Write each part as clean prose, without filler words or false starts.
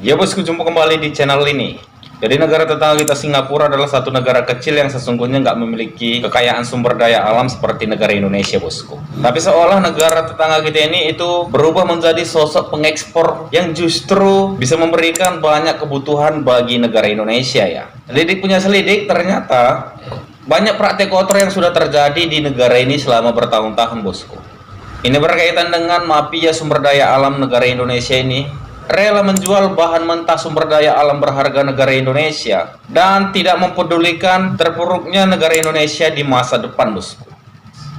Ya bosku, jumpa kembali di channel ini. Jadi negara tetangga kita Singapura adalah satu negara kecil yang sesungguhnya nggak memiliki kekayaan sumber daya alam seperti negara Indonesia bosku. Tapi seolah negara tetangga kita ini itu berubah menjadi sosok pengekspor yang justru bisa memberikan banyak kebutuhan bagi negara Indonesia ya. Lidik punya selidik, ternyata banyak praktek kotor yang sudah terjadi di negara ini selama bertahun-tahun bosku. Ini berkaitan dengan mafia sumber daya alam negara Indonesia ini rela menjual bahan mentah sumber daya alam berharga negara Indonesia dan tidak mempedulikan terpuruknya negara Indonesia di masa depan bosku.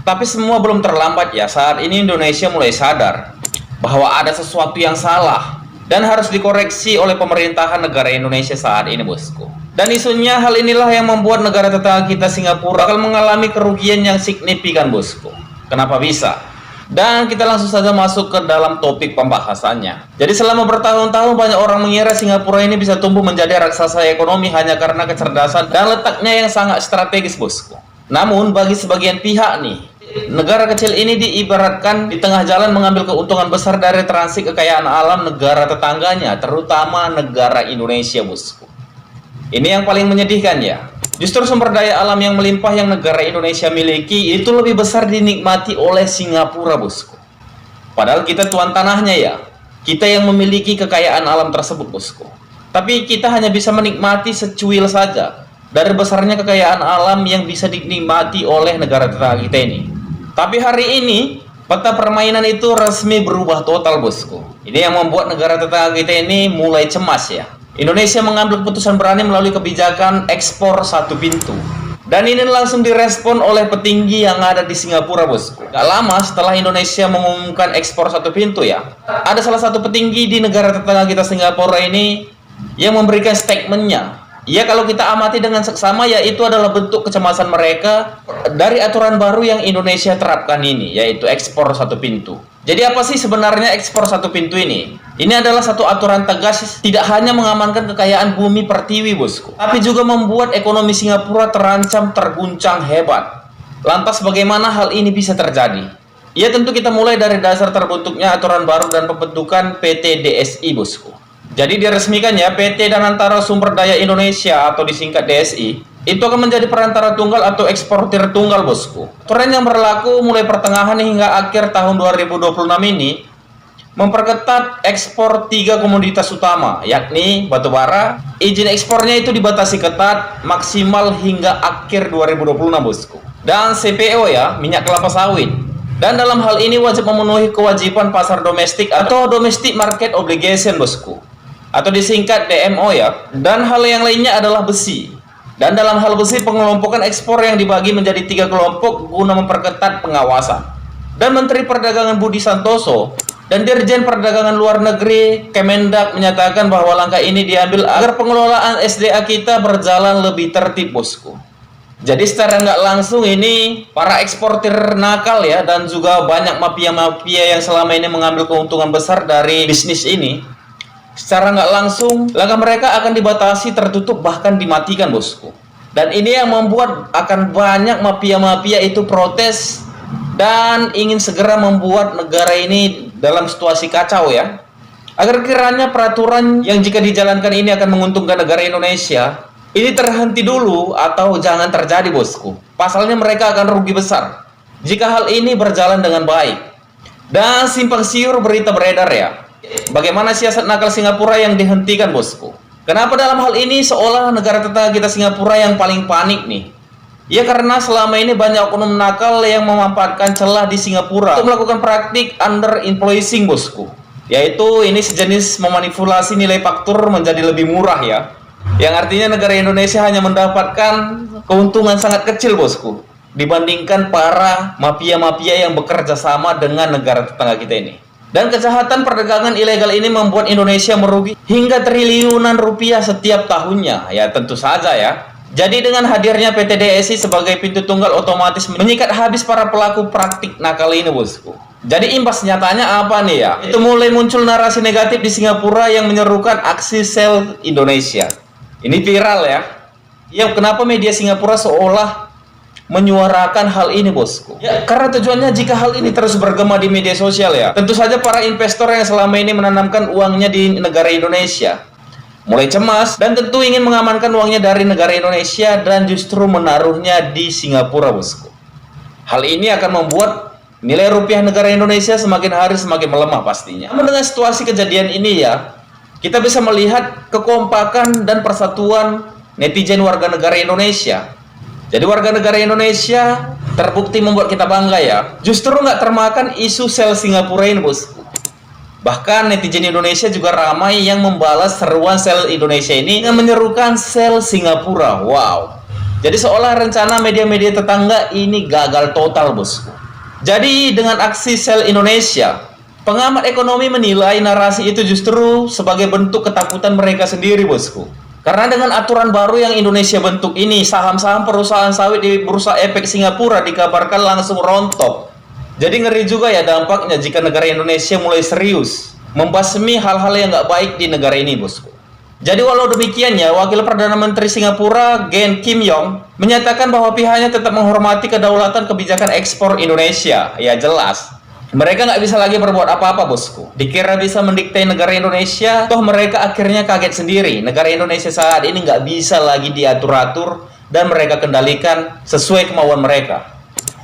Tapi semua belum terlambat ya. Saat ini Indonesia mulai sadar bahwa ada sesuatu yang salah dan harus dikoreksi oleh pemerintahan negara Indonesia saat ini bosku. Dan isunya hal inilah yang membuat negara tetangga kita Singapura akan mengalami kerugian yang signifikan bosku. Kenapa bisa? Dan kita langsung saja masuk ke dalam topik pembahasannya. Jadi selama bertahun-tahun banyak orang mengira Singapura ini bisa tumbuh menjadi raksasa ekonomi hanya karena kecerdasan dan letaknya yang sangat strategis bosku. Namun bagi sebagian pihak nih, negara kecil ini diibaratkan di tengah jalan mengambil keuntungan besar dari transit kekayaan alam negara tetangganya, terutama negara Indonesia bosku. Ini yang paling menyedihkan ya. Justru sumber daya alam yang melimpah yang negara Indonesia miliki itu lebih besar dinikmati oleh Singapura bosku. Padahal kita tuan tanahnya ya. Kita yang memiliki kekayaan alam tersebut bosku. Tapi kita hanya bisa menikmati secuil saja dari besarnya kekayaan alam yang bisa dinikmati oleh negara tetangga kita ini. Tapi hari ini peta permainan itu resmi berubah total bosku. Ini yang membuat negara tetangga kita ini mulai cemas ya. Indonesia mengambil keputusan berani melalui kebijakan ekspor satu pintu. Dan ini langsung direspon oleh petinggi yang ada di Singapura bosku. Gak lama setelah Indonesia mengumumkan ekspor satu pintu ya, ada salah satu petinggi di negara tetangga kita Singapura ini yang memberikan statementnya. Ya kalau kita amati dengan seksama ya itu adalah bentuk kecemasan mereka dari aturan baru yang Indonesia terapkan ini, yaitu ekspor satu pintu. Jadi apa sih sebenarnya ekspor satu pintu ini? Ini adalah satu aturan tegas tidak hanya mengamankan kekayaan bumi pertiwi bosku, tapi juga membuat ekonomi Singapura terancam terguncang hebat. Lantas bagaimana hal ini bisa terjadi? Ya tentu kita mulai dari dasar terbentuknya aturan baru dan pembentukan PT DSI bosku. Jadi diresmikan ya PT dan Antara Sumber Daya Indonesia atau disingkat DSI itu akan menjadi perantara tunggal atau eksportir tunggal bosku. Aturan yang berlaku mulai pertengahan hingga akhir tahun 2026 ini memperketat ekspor 3 komoditas utama, yakni batubara. Izin ekspornya itu dibatasi ketat maksimal hingga akhir 2026 bosku. Dan CPO ya, minyak kelapa sawit. Dan dalam hal ini wajib memenuhi kewajiban pasar domestik atau domestic market obligation bosku, atau disingkat DMO ya. Dan hal yang lainnya adalah besi. Dan dalam hal besi pengelompokan ekspor yang dibagi menjadi 3 kelompok guna memperketat pengawasan. Dan Menteri Perdagangan Budi Santoso dan Dirjen Perdagangan Luar Negeri Kemendak menyatakan bahwa langkah ini diambil agar pengelolaan SDA kita berjalan lebih tertib bosku. Jadi secara nggak langsung ini para eksportir nakal ya, dan juga banyak mafia-mafia yang selama ini mengambil keuntungan besar dari bisnis ini, secara nggak langsung langkah mereka akan dibatasi, tertutup, bahkan dimatikan bosku. Dan ini yang membuat akan banyak mafia-mafia itu protes dan ingin segera membuat negara ini dalam situasi kacau ya, agar kiranya peraturan yang jika dijalankan ini akan menguntungkan negara Indonesia ini terhenti dulu atau jangan terjadi bosku. Pasalnya mereka akan rugi besar jika hal ini berjalan dengan baik. Dan simpang siur berita beredar ya, bagaimana siasat nakal Singapura yang dihentikan bosku. Kenapa dalam hal ini seolah negara tetangga kita Singapura yang paling panik nih? Ya karena selama ini banyak oknum nakal yang memanfaatkan celah di Singapura untuk melakukan praktik under invoicing bosku. Yaitu ini sejenis memanipulasi nilai faktur menjadi lebih murah ya. Yang artinya negara Indonesia hanya mendapatkan keuntungan sangat kecil bosku dibandingkan para mafia-mafia yang bekerja sama dengan negara tetangga kita ini. Dan kejahatan perdagangan ilegal ini membuat Indonesia merugi hingga triliunan rupiah setiap tahunnya. Ya tentu saja ya. Jadi dengan hadirnya PT DSI sebagai pintu tunggal otomatis menyikat habis para pelaku praktik nakal ini bosku. Jadi imbas nyatanya apa nih ya? Itu mulai muncul narasi negatif di Singapura yang menyerukan aksi sel Indonesia. Ini viral ya. Ya kenapa media Singapura seolah menyuarakan hal ini bosku? Ya karena tujuannya jika hal ini terus bergema di media sosial ya, tentu saja para investor yang selama ini menanamkan uangnya di negara Indonesia mulai cemas dan tentu ingin mengamankan uangnya dari negara Indonesia dan justru menaruhnya di Singapura, bosku. Hal ini akan membuat nilai rupiah negara Indonesia semakin hari semakin melemah pastinya. Namun dengan situasi kejadian ini ya, kita bisa melihat kekompakan dan persatuan netizen warga negara Indonesia. Jadi warga negara Indonesia terbukti membuat kita bangga ya. Justru nggak termakan isu sel Singapura ini, bosku. Bahkan netizen Indonesia juga ramai yang membalas seruan sel Indonesia ini yang menyerukan sel Singapura. Wow. Jadi seolah rencana media-media tetangga ini gagal total, bosku. Jadi dengan aksi sel Indonesia, pengamat ekonomi menilai narasi itu justru sebagai bentuk ketakutan mereka sendiri, bosku. Karena dengan aturan baru yang Indonesia bentuk ini, saham-saham perusahaan sawit di Bursa Efek Singapura dikabarkan langsung rontok. Jadi ngeri juga ya dampaknya jika negara Indonesia mulai serius membasmi hal-hal yang nggak baik di negara ini, bosku. Jadi walau demikian ya, Wakil Perdana Menteri Singapura, Gen Kim Yong, menyatakan bahwa pihaknya tetap menghormati kedaulatan kebijakan ekspor Indonesia. Ya jelas, mereka nggak bisa lagi berbuat apa-apa, bosku. Dikira bisa mendikte negara Indonesia, toh mereka akhirnya kaget sendiri. Negara Indonesia saat ini nggak bisa lagi diatur-atur dan mereka kendalikan sesuai kemauan mereka.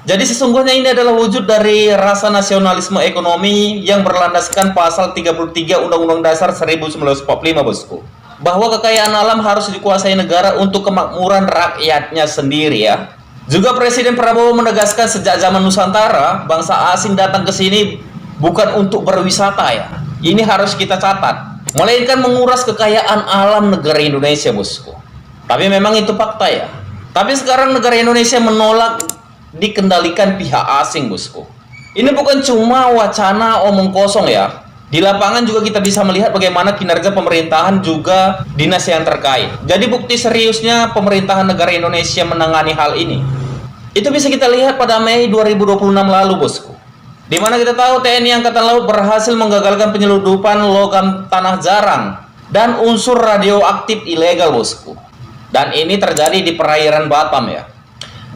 Jadi sesungguhnya ini adalah wujud dari rasa nasionalisme ekonomi yang berlandaskan pasal 33 Undang-Undang Dasar 1945, bosku. Bahwa kekayaan alam harus dikuasai negara untuk kemakmuran rakyatnya sendiri ya. Juga Presiden Prabowo menegaskan sejak zaman Nusantara, bangsa asing datang ke sini bukan untuk berwisata ya. Ini harus kita catat. Melainkan menguras kekayaan alam negara Indonesia, bosku. Tapi memang itu fakta ya. Tapi sekarang negara Indonesia menolak dikendalikan pihak asing, bosku. Ini bukan cuma wacana omong kosong ya. Di lapangan juga kita bisa melihat bagaimana kinerja pemerintahan juga dinas yang terkait. Jadi bukti seriusnya pemerintahan negara Indonesia menangani hal ini itu bisa kita lihat pada Mei 2026 lalu, bosku. Dimana kita tahu TNI Angkatan Laut berhasil menggagalkan penyeludupan logam tanah jarang dan unsur radioaktif ilegal, bosku. Dan ini terjadi di perairan Batam ya.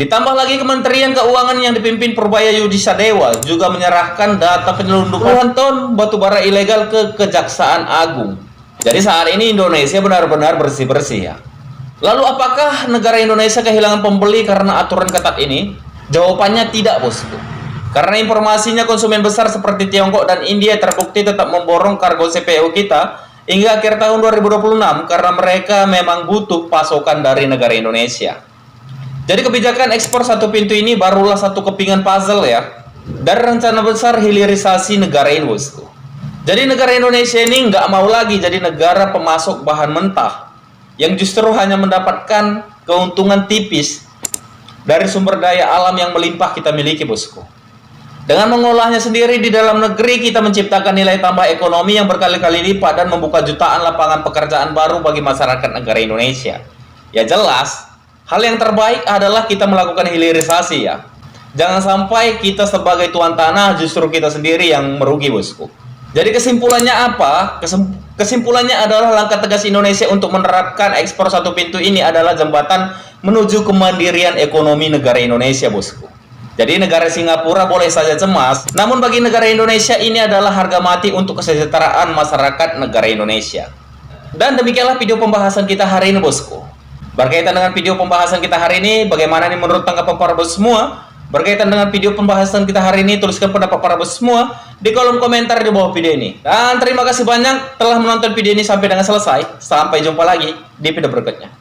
Ditambah lagi Kementerian Keuangan yang dipimpin Purbaya Yudi Sadewa juga menyerahkan data penyelundupan puluhan ton batubara ilegal ke Kejaksaan Agung. Jadi saat ini Indonesia benar-benar bersih-bersih ya. Lalu apakah negara Indonesia kehilangan pembeli karena aturan ketat ini? Jawabannya tidak, bosku. Karena informasinya konsumen besar seperti Tiongkok dan India terbukti tetap memborong kargo CPO kita hingga akhir tahun 2026 karena mereka memang butuh pasokan dari negara Indonesia. Jadi kebijakan ekspor satu pintu ini barulah satu kepingan puzzle ya dari rencana besar hilirisasi negara ini, bosku. Jadi negara Indonesia ini nggak mau lagi jadi negara pemasok bahan mentah yang justru hanya mendapatkan keuntungan tipis dari sumber daya alam yang melimpah kita miliki, bosku. Dengan mengolahnya sendiri di dalam negeri, kita menciptakan nilai tambah ekonomi yang berkali-kali lipat dan membuka jutaan lapangan pekerjaan baru bagi masyarakat negara Indonesia. Ya jelas, hal yang terbaik adalah kita melakukan hilirisasi ya. Jangan sampai kita sebagai tuan tanah justru kita sendiri yang merugi, bosku. Jadi kesimpulannya apa? Kesimpulannya adalah langkah tegas Indonesia untuk menerapkan ekspor satu pintu ini adalah jembatan menuju kemandirian ekonomi negara Indonesia, bosku. Jadi negara Singapura boleh saja cemas, namun bagi negara Indonesia ini adalah harga mati untuk kesejahteraan masyarakat negara Indonesia. Dan demikianlah video pembahasan kita hari ini, bosku. Berkaitan dengan video pembahasan kita hari ini, bagaimana nih menurut tanggapan para bos semua? Berkaitan dengan video pembahasan kita hari ini, tuliskan pendapat para bos semua di kolom komentar di bawah video ini. Dan terima kasih banyak telah menonton video ini sampai dengan selesai. Sampai jumpa lagi di video berikutnya.